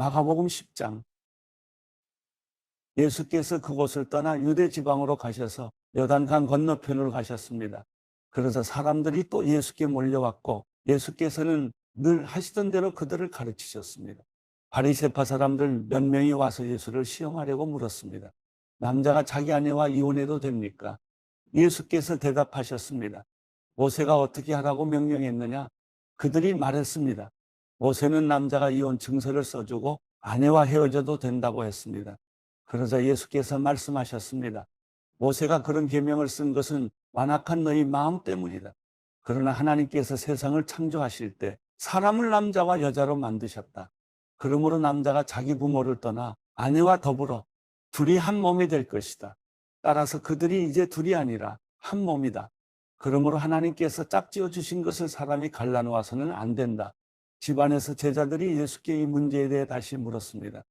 마가복음 10장. 예수께서 그곳을 떠나 유대 지방으로 가셔서 요단강 건너편으로 가셨습니다. 그래서 사람들이 또 예수께 몰려왔고 예수께서는 늘 하시던 대로 그들을 가르치셨습니다. 바리새파 사람들 몇 명이 와서 예수를 시험하려고 물었습니다. 남자가 자기 아내와 이혼해도 됩니까? 예수께서 대답하셨습니다. 모세가 어떻게 하라고 명령했느냐? 그들이 말했습니다. 모세는 남자가 이혼 증서를 써주고 아내와 헤어져도 된다고 했습니다. 그러자 예수께서 말씀하셨습니다. 모세가 그런 계명을 쓴 것은 완악한 너희 마음 때문이다. 그러나 하나님께서 세상을 창조하실 때 사람을 남자와 여자로 만드셨다. 그러므로 남자가 자기 부모를 떠나 아내와 더불어 둘이 한 몸이 될 것이다. 따라서 그들이 이제 둘이 아니라 한 몸이다. 그러므로 하나님께서 짝지어 주신 것을 사람이 갈라놓아서는 안 된다. 집안에서 제자들이 예수께 이 문제에 대해 다시 물었습니다.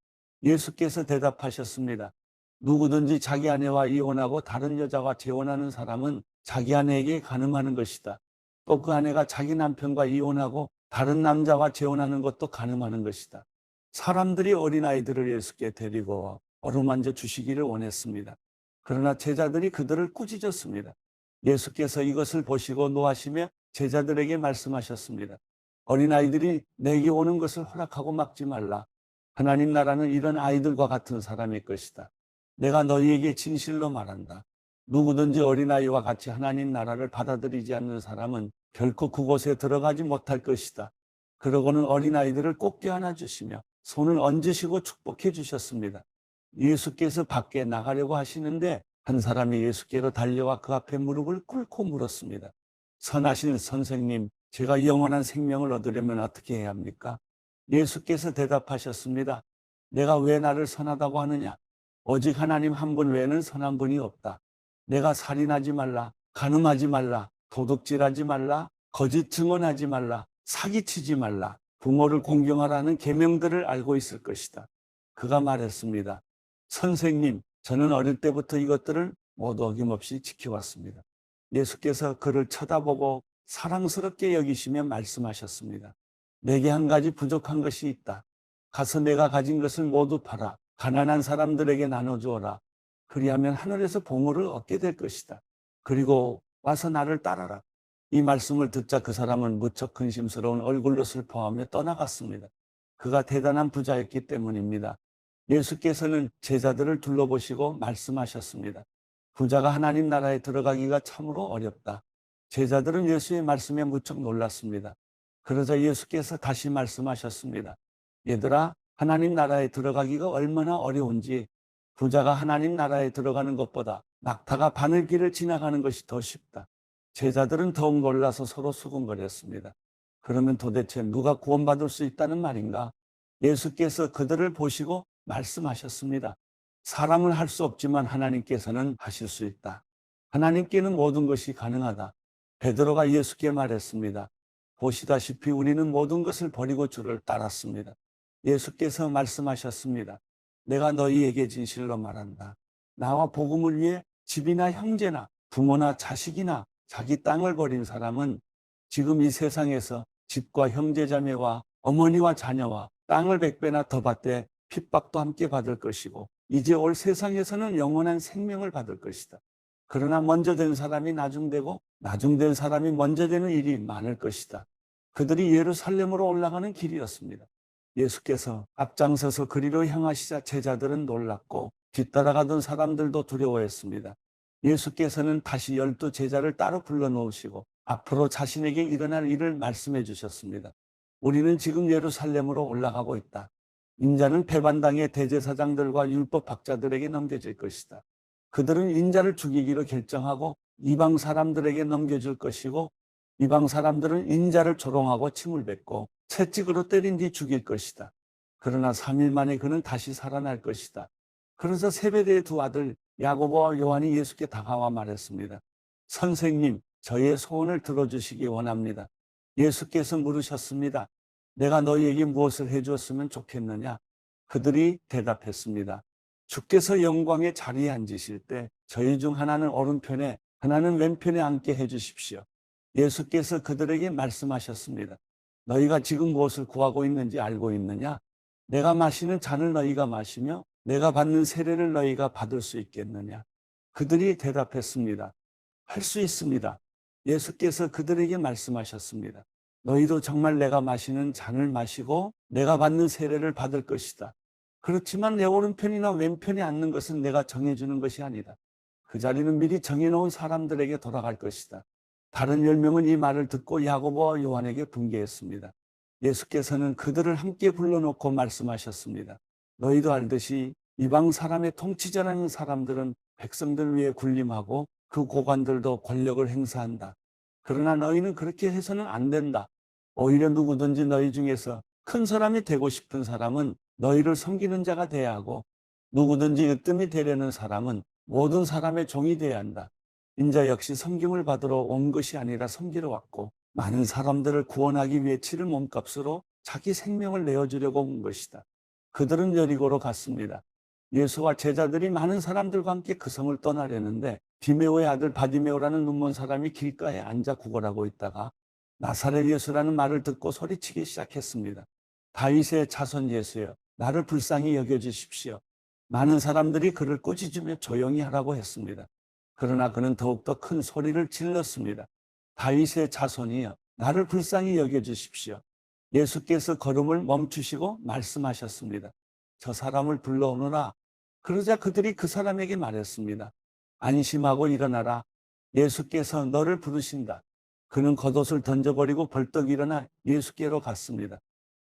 예수께서 대답하셨습니다. 누구든지 자기 아내와 이혼하고 다른 여자와 재혼하는 사람은 자기 아내에게 간음하는 것이다. 또 그 아내가 자기 남편과 이혼하고 다른 남자와 재혼하는 것도 간음하는 것이다. 사람들이 어린아이들을 예수께 데리고 어루만져 주시기를 원했습니다. 그러나 제자들이 그들을 꾸짖었습니다. 예수께서 이것을 보시고 노하시며 제자들에게 말씀하셨습니다. 어린아이들이 내게 오는 것을 허락하고 막지 말라. 하나님 나라는 이런 아이들과 같은 사람일 것이다. 내가 너희에게 진실로 말한다. 누구든지 어린아이와 같이 하나님 나라를 받아들이지 않는 사람은 결코 그곳에 들어가지 못할 것이다. 그러고는 어린아이들을 꼭 껴안아 주시며 손을 얹으시고 축복해 주셨습니다. 예수께서 밖에 나가려고 하시는데 한 사람이 예수께로 달려와 그 앞에 무릎을 꿇고 물었습니다. 선하신 선생님, 제가 영원한 생명을 얻으려면 어떻게 해야 합니까? 예수께서 대답하셨습니다. 내가 왜 나를 선하다고 하느냐? 오직 하나님 한 분 외에는 선한 분이 없다. 내가 살인하지 말라, 간음하지 말라, 도둑질하지 말라, 거짓 증언하지 말라, 사기치지 말라, 부모를 공경하라는 계명들을 알고 있을 것이다. 그가 말했습니다. 선생님, 저는 어릴 때부터 이것들을 모두 어김없이 지켜왔습니다. 예수께서 그를 쳐다보고 사랑스럽게 여기시며 말씀하셨습니다. 내게 한 가지 부족한 것이 있다. 가서 내가 가진 것을 모두 팔아 가난한 사람들에게 나눠주어라. 그리하면 하늘에서 보물을 얻게 될 것이다. 그리고 와서 나를 따라라. 이 말씀을 듣자 그 사람은 무척 근심스러운 얼굴로 슬퍼하며 떠나갔습니다. 그가 대단한 부자였기 때문입니다. 예수께서는 제자들을 둘러보시고 말씀하셨습니다. 부자가 하나님 나라에 들어가기가 참으로 어렵다. 제자들은 예수의 말씀에 무척 놀랐습니다. 그러자 예수께서 다시 말씀하셨습니다. 얘들아, 하나님 나라에 들어가기가 얼마나 어려운지 부자가 하나님 나라에 들어가는 것보다 낙타가 바늘길을 지나가는 것이 더 쉽다. 제자들은 더욱 놀라서 서로 수군거렸습니다. 그러면 도대체 누가 구원받을 수 있다는 말인가? 예수께서 그들을 보시고 말씀하셨습니다. 사람은 할 수 없지만 하나님께서는 하실 수 있다. 하나님께는 모든 것이 가능하다. 베드로가 예수께 말했습니다. 보시다시피 우리는 모든 것을 버리고 주를 따랐습니다. 예수께서 말씀하셨습니다. 내가 너희에게 진실로 말한다. 나와 복음을 위해 집이나 형제나 부모나 자식이나 자기 땅을 버린 사람은 지금 이 세상에서 집과 형제자매와 어머니와 자녀와 땅을 100배나 더 받되 핍박도 함께 받을 것이고 이제 올 세상에서는 영원한 생명을 받을 것이다. 그러나 먼저 된 사람이 나중되고 나중된 사람이 먼저 되는 일이 많을 것이다. 그들이 예루살렘으로 올라가는 길이었습니다. 예수께서 앞장서서 그리로 향하시자 제자들은 놀랐고 뒤따라가던 사람들도 두려워했습니다. 예수께서는 다시 12 제자를 따로 불러놓으시고 앞으로 자신에게 일어날 일을 말씀해 주셨습니다. 우리는 지금 예루살렘으로 올라가고 있다. 인자는 배반당의 대제사장들과 율법학자들에게 넘겨질 것이다. 그들은 인자를 죽이기로 결정하고 이방 사람들에게 넘겨줄 것이고 이방 사람들은 인자를 조롱하고 침을 뱉고 채찍으로 때린 뒤 죽일 것이다. 그러나 3일 만에 그는 다시 살아날 것이다. 그래서 세베대의 두 아들 야고보와 요한이 예수께 다가와 말했습니다. 선생님, 저의 소원을 들어주시기 원합니다. 예수께서 물으셨습니다. 내가 너희에게 무엇을 해주었으면 좋겠느냐? 그들이 대답했습니다. 주께서 영광의 자리에 앉으실 때 저희 중 하나는 오른편에 하나는 왼편에 앉게 해주십시오. 예수께서 그들에게 말씀하셨습니다. 너희가 지금 무엇을 구하고 있는지 알고 있느냐? 내가 마시는 잔을 너희가 마시며 내가 받는 세례를 너희가 받을 수 있겠느냐? 그들이 대답했습니다. 할 수 있습니다. 예수께서 그들에게 말씀하셨습니다. 너희도 정말 내가 마시는 잔을 마시고 내가 받는 세례를 받을 것이다. 그렇지만 내 오른편이나 왼편에 앉는 것은 내가 정해주는 것이 아니다. 그 자리는 미리 정해놓은 사람들에게 돌아갈 것이다. 다른 10명은 이 말을 듣고 야고보와 요한에게 분개했습니다. 예수께서는 그들을 함께 불러놓고 말씀하셨습니다. 너희도 알듯이 이방 사람의 통치자라는 사람들은 백성들 위에 군림하고 그 고관들도 권력을 행사한다. 그러나 너희는 그렇게 해서는 안 된다. 오히려 누구든지 너희 중에서 큰 사람이 되고 싶은 사람은 너희를 섬기는 자가 돼야 하고 누구든지 으뜸이 되려는 사람은 모든 사람의 종이 돼야 한다. 인자 역시 섬김을 받으러 온 것이 아니라 섬기러 왔고 많은 사람들을 구원하기 위해 치를 몸값으로 자기 생명을 내어주려고 온 것이다. 그들은 여리고로 갔습니다. 예수와 제자들이 많은 사람들과 함께 그 성을 떠나려는데 디메오의 아들 바디메오라는 눈먼 사람이 길가에 앉아 구걸하고 있다가 나사렛 예수라는 말을 듣고 소리치기 시작했습니다. 다윗의 자손 예수여, 나를 불쌍히 여겨주십시오. 많은 사람들이 그를 꾸짖으며 조용히 하라고 했습니다. 그러나 그는 더욱더 큰 소리를 질렀습니다. 다윗의 자손이여, 나를 불쌍히 여겨주십시오. 예수께서 걸음을 멈추시고 말씀하셨습니다. 저 사람을 불러오너라. 그러자 그들이 그 사람에게 말했습니다. 안심하고 일어나라. 예수께서 너를 부르신다. 그는 겉옷을 던져버리고 벌떡 일어나 예수께로 갔습니다.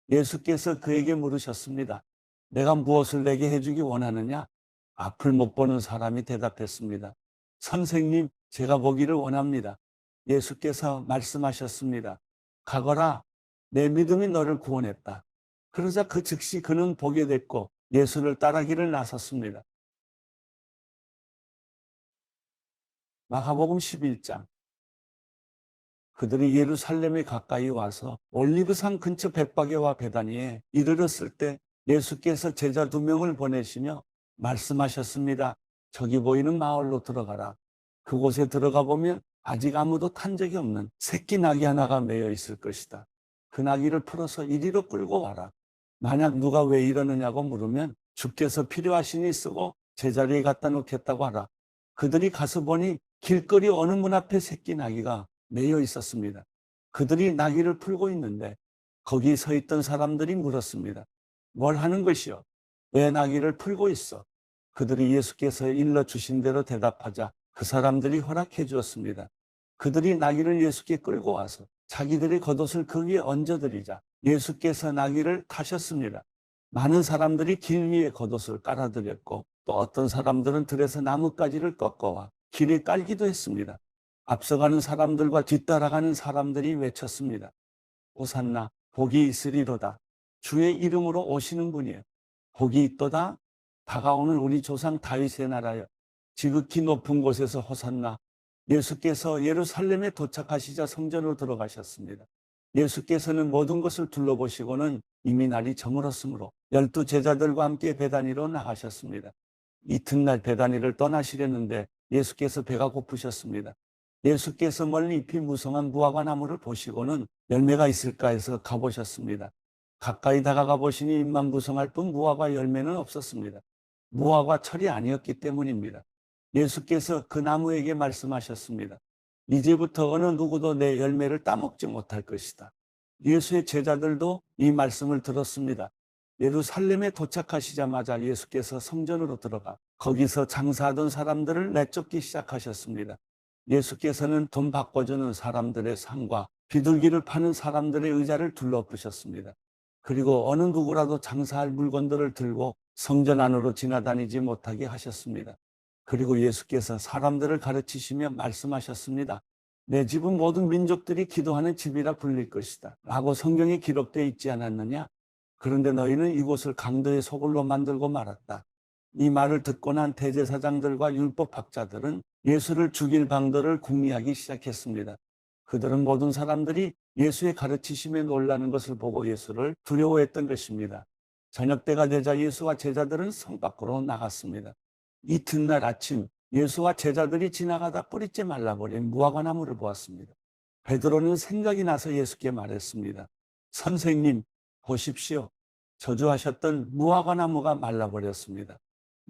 예수께서 그에게 물으셨습니다. 내가 무엇을 내게 해주기 원하느냐? 앞을 못 보는 사람이 대답했습니다. 선생님, 제가 보기를 원합니다. 예수께서 말씀하셨습니다. 가거라. 내 믿음이 너를 구원했다. 그러자 그 즉시 그는 보게 됐고 예수를 따라기를 나섰습니다. 마가복음 11장. 그들이 예루살렘에 가까이 와서 올리브산 근처 벳바게와 베다니에 이르렀을 때 예수께서 제자 2명을 보내시며 말씀하셨습니다. 저기 보이는 마을로 들어가라. 그곳에 들어가 보면 아직 아무도 탄 적이 없는 새끼 나귀 하나가 매여 있을 것이다. 그 나귀를 풀어서 이리로 끌고 와라. 만약 누가 왜 이러느냐고 물으면 주께서 필요하시니 쓰고 제자리에 갖다 놓겠다고 하라. 그들이 가서 보니 길거리 어느 문 앞에 새끼 나귀가 매여 있었습니다. 그들이 나귀를 풀고 있는데 거기 서 있던 사람들이 물었습니다. 뭘 하는 것이요? 왜 나귀를 풀고 있어? 그들이 예수께서 일러주신 대로 대답하자 그 사람들이 허락해 주었습니다. 그들이 나귀를 예수께 끌고 와서 자기들의 겉옷을 그 위에 얹어드리자 예수께서 나귀를 타셨습니다. 많은 사람들이 길 위에 겉옷을 깔아드렸고 또 어떤 사람들은 들에서 나뭇가지를 꺾어와 길에 깔기도 했습니다. 앞서가는 사람들과 뒤따라가는 사람들이 외쳤습니다. 호산나, 복이 있으리로다. 주의 이름으로 오시는 분이여. 복이 있도다. 다가오는 우리 조상 다윗의 나라여. 지극히 높은 곳에서 호산나. 예수께서 예루살렘에 도착하시자 성전으로 들어가셨습니다. 예수께서는 모든 것을 둘러보시고는 이미 날이 저물었으므로 12 제자들과 함께 베다니로 나가셨습니다. 이튿날 베다니를 떠나시려는데 예수께서 배가 고프셨습니다. 예수께서 멀리 잎이 무성한 무화과 나무를 보시고는 열매가 있을까 해서 가보셨습니다. 가까이 다가가 보시니 잎만 무성할 뿐 무화과 열매는 없었습니다. 무화과 철이 아니었기 때문입니다. 예수께서 그 나무에게 말씀하셨습니다. 이제부터 어느 누구도 내 열매를 따먹지 못할 것이다. 예수의 제자들도 이 말씀을 들었습니다. 예루살렘에 도착하시자마자 예수께서 성전으로 들어가 거기서 장사하던 사람들을 내쫓기 시작하셨습니다. 예수께서는 돈 바꿔주는 사람들의 상과 비둘기를 파는 사람들의 의자를 둘러부셨습니다. 그리고 어느 누구라도 장사할 물건들을 들고 성전 안으로 지나다니지 못하게 하셨습니다. 그리고 예수께서 사람들을 가르치시며 말씀하셨습니다. 내 집은 모든 민족들이 기도하는 집이라 불릴 것이다. 라고 성경에 기록되어 있지 않았느냐? 그런데 너희는 이곳을 강도의 소굴로 만들고 말았다. 이 말을 듣고 난 대제사장들과 율법학자들은 예수를 죽일 방도를 궁리하기 시작했습니다. 그들은 모든 사람들이 예수의 가르치심에 놀라는 것을 보고 예수를 두려워했던 것입니다. 저녁 때가 되자 예수와 제자들은 성 밖으로 나갔습니다. 이튿날 아침 예수와 제자들이 지나가다 뿌리째 말라버린 무화과 나무를 보았습니다. 베드로는 생각이 나서 예수께 말했습니다. 선생님, 보십시오. 저주하셨던 무화과 나무가 말라버렸습니다.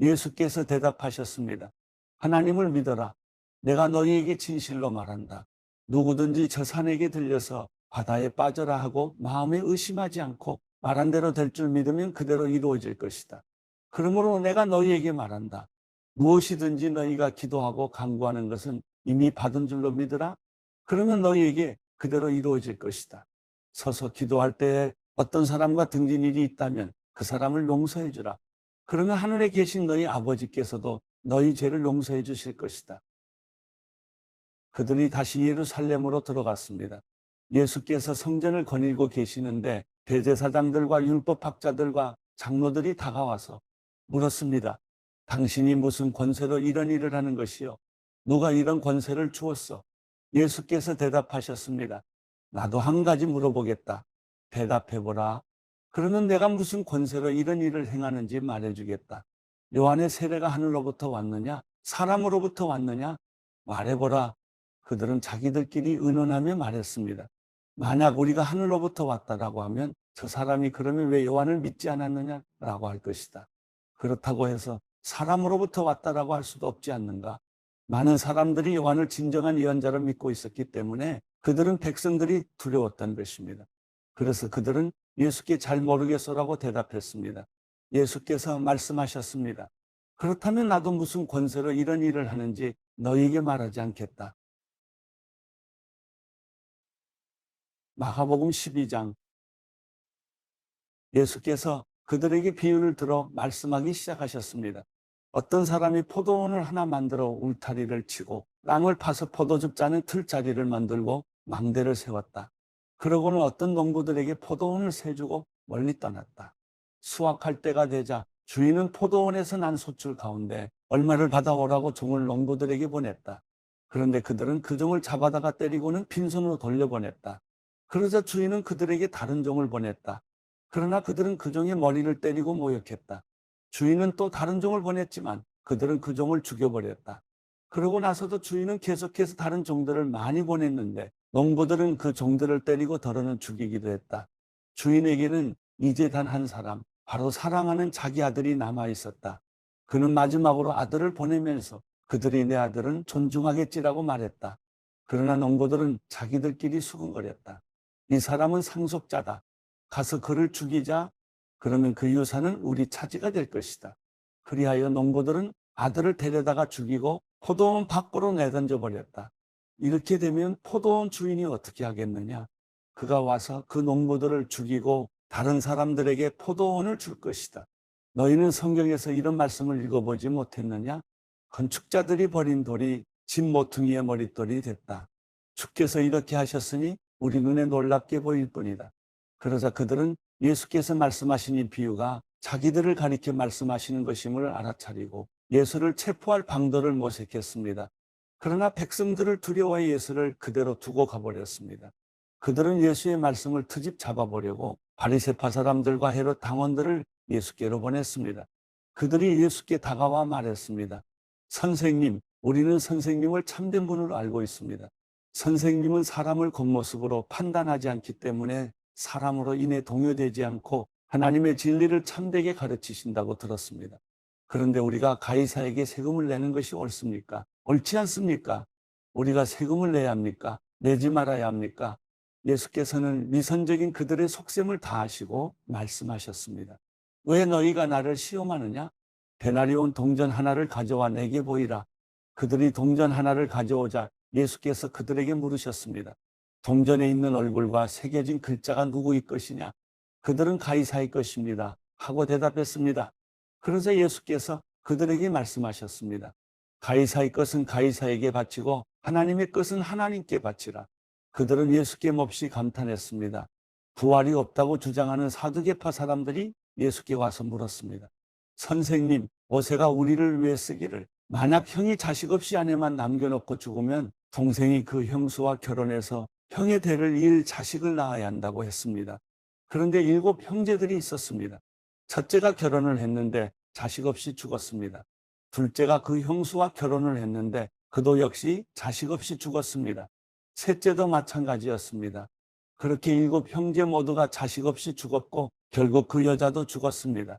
예수께서 대답하셨습니다. 하나님을 믿어라. 내가 너희에게 진실로 말한다. 누구든지 저 산에게 들려서 바다에 빠져라 하고 마음에 의심하지 않고 말한 대로 될 줄 믿으면 그대로 이루어질 것이다. 그러므로 내가 너희에게 말한다. 무엇이든지 너희가 기도하고 간구하는 것은 이미 받은 줄로 믿으라. 그러면 너희에게 그대로 이루어질 것이다. 서서 기도할 때에 어떤 사람과 등진 일이 있다면 그 사람을 용서해 주라. 그러면 하늘에 계신 너희 아버지께서도 너희 죄를 용서해 주실 것이다. 그들이 다시 예루살렘으로 들어갔습니다. 예수께서 성전을 거닐고 계시는데 대제사장들과 율법학자들과 장로들이 다가와서 물었습니다. 당신이 무슨 권세로 이런 일을 하는 것이요? 누가 이런 권세를 주었어? 예수께서 대답하셨습니다. 나도 한 가지 물어보겠다. 대답해보라. 그러면 내가 무슨 권세로 이런 일을 행하는지 말해주겠다. 요한의 세례가 하늘로부터 왔느냐? 사람으로부터 왔느냐? 말해보라. 그들은 자기들끼리 의논하며 말했습니다. 만약 우리가 하늘로부터 왔다라고 하면 저 사람이 그러면 왜 요한을 믿지 않았느냐라고 할 것이다. 그렇다고 해서 사람으로부터 왔다라고 할 수도 없지 않는가? 많은 사람들이 요한을 진정한 예언자로 믿고 있었기 때문에 그들은 백성들이 두려웠던 것입니다. 그래서 그들은 예수께 잘 모르겠어라고 대답했습니다. 예수께서 말씀하셨습니다. 그렇다면 나도 무슨 권세로 이런 일을 하는지 너희에게 말하지 않겠다. 마가복음 12장. 예수께서 그들에게 비유를 들어 말씀하기 시작하셨습니다. 어떤 사람이 포도원을 하나 만들어 울타리를 치고 땅을 파서 포도즙 짜는 틀자리를 만들고 망대를 세웠다. 그러고는 어떤 농부들에게 포도원을 세주고 멀리 떠났다. 수확할 때가 되자 주인은 포도원에서 난 소출 가운데 얼마를 받아오라고 종을 농부들에게 보냈다. 그런데 그들은 그 종을 잡아다가 때리고는 빈손으로 돌려보냈다. 그러자 주인은 그들에게 다른 종을 보냈다. 그러나 그들은 그 종의 머리를 때리고 모욕했다. 주인은 또 다른 종을 보냈지만 그들은 그 종을 죽여버렸다. 그러고 나서도 주인은 계속해서 다른 종들을 많이 보냈는데 농부들은 그 종들을 때리고 더러는 죽이기도 했다. 주인에게는 이제 단 한 사람, 바로 사랑하는 자기 아들이 남아 있었다. 그는 마지막으로 아들을 보내면서 그들이 내 아들은 존중하겠지라고 말했다. 그러나 농부들은 자기들끼리 수근거렸다. 이 사람은 상속자다. 가서 그를 죽이자. 그러면 그 유산은 우리 차지가 될 것이다. 그리하여 농부들은 아들을 데려다가 죽이고 포도원 밖으로 내던져 버렸다. 이렇게 되면 포도원 주인이 어떻게 하겠느냐? 그가 와서 그 농부들을 죽이고 다른 사람들에게 포도원을 줄 것이다. 너희는 성경에서 이런 말씀을 읽어보지 못했느냐? 건축자들이 버린 돌이 집 모퉁이의 머릿돌이 됐다. 주께서 이렇게 하셨으니 우리 눈에 놀랍게 보일 뿐이다. 그러자 그들은 예수께서 말씀하신 이 비유가 자기들을 가리켜 말씀하시는 것임을 알아차리고 예수를 체포할 방도를 모색했습니다. 그러나 백성들을 두려워해 예수를 그대로 두고 가버렸습니다. 그들은 예수의 말씀을 트집 잡아보려고 바리새파 사람들과 헤롯 당원들을 예수께로 보냈습니다. 그들이 예수께 다가와 말했습니다. 선생님, 우리는 선생님을 참된 분으로 알고 있습니다. 선생님은 사람을 겉모습으로 판단하지 않기 때문에 사람으로 인해 동요되지 않고 하나님의 진리를 참되게 가르치신다고 들었습니다. 그런데 우리가 가이사에게 세금을 내는 것이 옳습니까? 옳지 않습니까? 우리가 세금을 내야 합니까? 내지 말아야 합니까? 예수께서는 위선적인 그들의 속셈을 다 아시고 말씀하셨습니다. 왜 너희가 나를 시험하느냐? 데나리온 동전 하나를 가져와 내게 보이라. 그들이 동전 하나를 가져오자 예수께서 그들에게 물으셨습니다. 동전에 있는 얼굴과 새겨진 글자가 누구의 것이냐? 그들은 가이사의 것입니다. 하고 대답했습니다. 그러자 예수께서 그들에게 말씀하셨습니다. 가이사의 것은 가이사에게 바치고 하나님의 것은 하나님께 바치라. 그들은 예수께 몹시 감탄했습니다. 부활이 없다고 주장하는 사두개파 사람들이 예수께 와서 물었습니다. 선생님, 모세가 우리를 위해 쓰기를 만약 형이 자식 없이 아내만 남겨놓고 죽으면 동생이 그 형수와 결혼해서 형의 대를 이을 자식을 낳아야 한다고 했습니다. 그런데 7 형제들이 있었습니다. 첫째가 결혼을 했는데 자식 없이 죽었습니다. 둘째가 그 형수와 결혼을 했는데 그도 역시 자식 없이 죽었습니다. 셋째도 마찬가지였습니다. 그렇게 7형제 모두가 자식 없이 죽었고 결국 그 여자도 죽었습니다.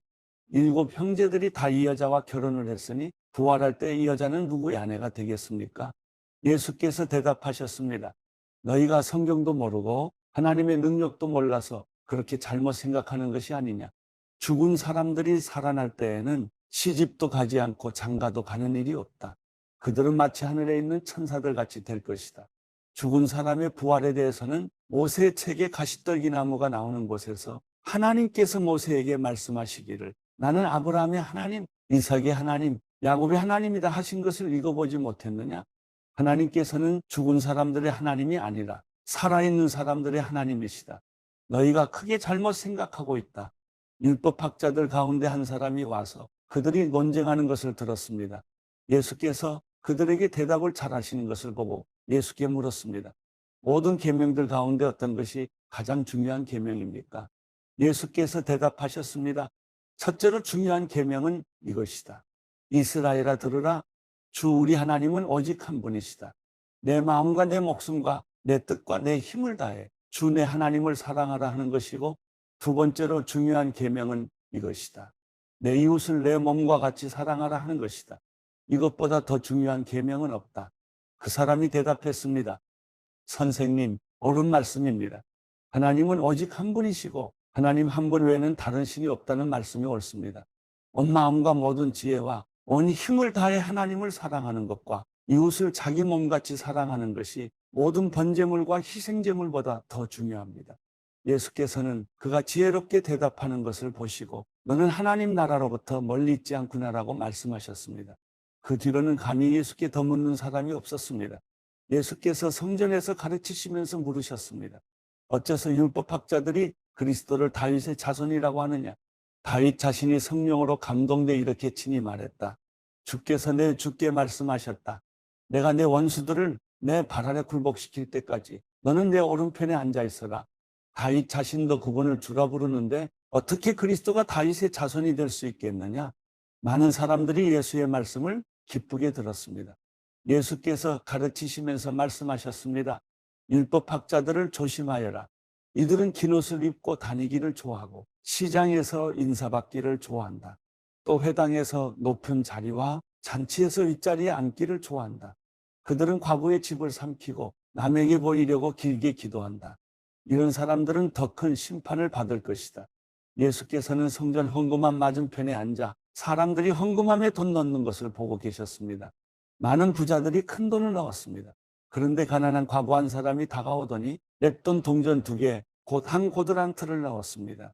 7형제들이 다 이 여자와 결혼을 했으니 부활할 때 이 여자는 누구의 아내가 되겠습니까? 예수께서 대답하셨습니다. 너희가 성경도 모르고 하나님의 능력도 몰라서 그렇게 잘못 생각하는 것이 아니냐. 죽은 사람들이 살아날 때에는 시집도 가지 않고 장가도 가는 일이 없다. 그들은 마치 하늘에 있는 천사들 같이 될 것이다. 죽은 사람의 부활에 대해서는 모세의 책에 가시떨기 나무가 나오는 곳에서 하나님께서 모세에게 말씀하시기를 나는 아브라함의 하나님, 이삭의 하나님, 야곱의 하나님이다 하신 것을 읽어보지 못했느냐? 하나님께서는 죽은 사람들의 하나님이 아니라 살아있는 사람들의 하나님이시다. 너희가 크게 잘못 생각하고 있다. 율법학자들 가운데 한 사람이 와서 그들이 논쟁하는 것을 들었습니다. 예수께서 그들에게 대답을 잘하시는 것을 보고 예수께 물었습니다. 모든 계명들 가운데 어떤 것이 가장 중요한 계명입니까? 예수께서 대답하셨습니다. 첫째로 중요한 계명은 이것이다. 이스라엘아 들으라. 주 우리 하나님은 오직 한 분이시다. 내 마음과 내 목숨과 내 뜻과 내 힘을 다해 주 내 하나님을 사랑하라 하는 것이고, 두 번째로 중요한 계명은 이것이다. 내 이웃을 내 몸과 같이 사랑하라 하는 것이다. 이것보다 더 중요한 계명은 없다. 그 사람이 대답했습니다. 선생님, 옳은 말씀입니다. 하나님은 오직 한 분이시고 하나님 한 분 외에는 다른 신이 없다는 말씀이 옳습니다. 온 마음과 모든 지혜와 온 힘을 다해 하나님을 사랑하는 것과 이웃을 자기 몸같이 사랑하는 것이 모든 번제물과 희생제물보다 더 중요합니다. 예수께서는 그가 지혜롭게 대답하는 것을 보시고 너는 하나님 나라로부터 멀리 있지 않구나라고 말씀하셨습니다. 그 뒤로는 감히 예수께 더 묻는 사람이 없었습니다. 예수께서 성전에서 가르치시면서 물으셨습니다. 어째서 율법학자들이 그리스도를 다윗의 자손이라고 하느냐? 다윗 자신이 성령으로 감동돼 이렇게 친히 말했다. 주께서 내 주께 말씀하셨다. 내가 내 원수들을 내 발 아래 굴복시킬 때까지 너는 내 오른편에 앉아 있어라. 다윗 자신도 그분을 주라 부르는데 어떻게 그리스도가 다윗의 자손이 될 수 있겠느냐? 많은 사람들이 예수의 말씀을 기쁘게 들었습니다. 예수께서 가르치시면서 말씀하셨습니다. 율법학자들을 조심하여라. 이들은 긴 옷을 입고 다니기를 좋아하고 시장에서 인사받기를 좋아한다. 또 회당에서 높은 자리와 잔치에서 윗자리에 앉기를 좋아한다. 그들은 과부의 집을 삼키고 남에게 보이려고 길게 기도한다. 이런 사람들은 더 큰 심판을 받을 것이다. 예수께서는 성전 헌금함 맞은편에 앉아 사람들이 헌금함에 돈 넣는 것을 보고 계셨습니다. 많은 부자들이 큰 돈을 넣었습니다. 그런데 가난한 과부 한 사람이 다가오더니 냈돈 동전 2개, 곧 한 고드란트를 넣었습니다.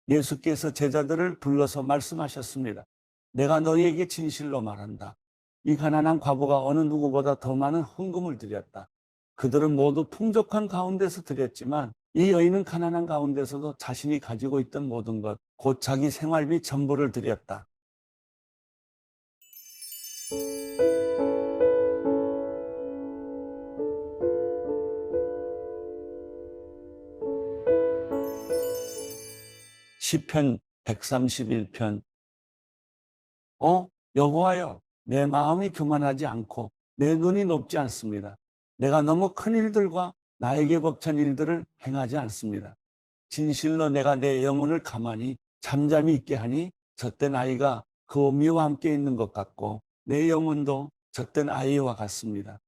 예수께서 제자들을 불러서 말씀하셨습니다. 내가 너희에게 진실로 말한다. 이 가난한 과부가 어느 누구보다 더 많은 헌금을 드렸다. 그들은 모두 풍족한 가운데서 드렸지만 이 여인은 가난한 가운데서도 자신이 가지고 있던 모든 것, 곧 자기 생활비 전부를 드렸다. 시편 131편. 여호와여, 내 마음이 교만하지 않고 내 눈이 높지 않습니다. 내가 너무 큰 일들과 나에게 벅찬 일들을 행하지 않습니다. 진실로 내가 내 영혼을 가만히 잠잠히 있게 하니 젖된 아이가 그 어미와 함께 있는 것 같고 내 영혼도 젖된 아이와 같습니다.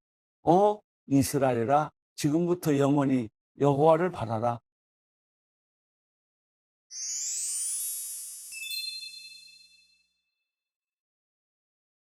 이스라엘아, 지금부터 영원히 여호와를 바라라.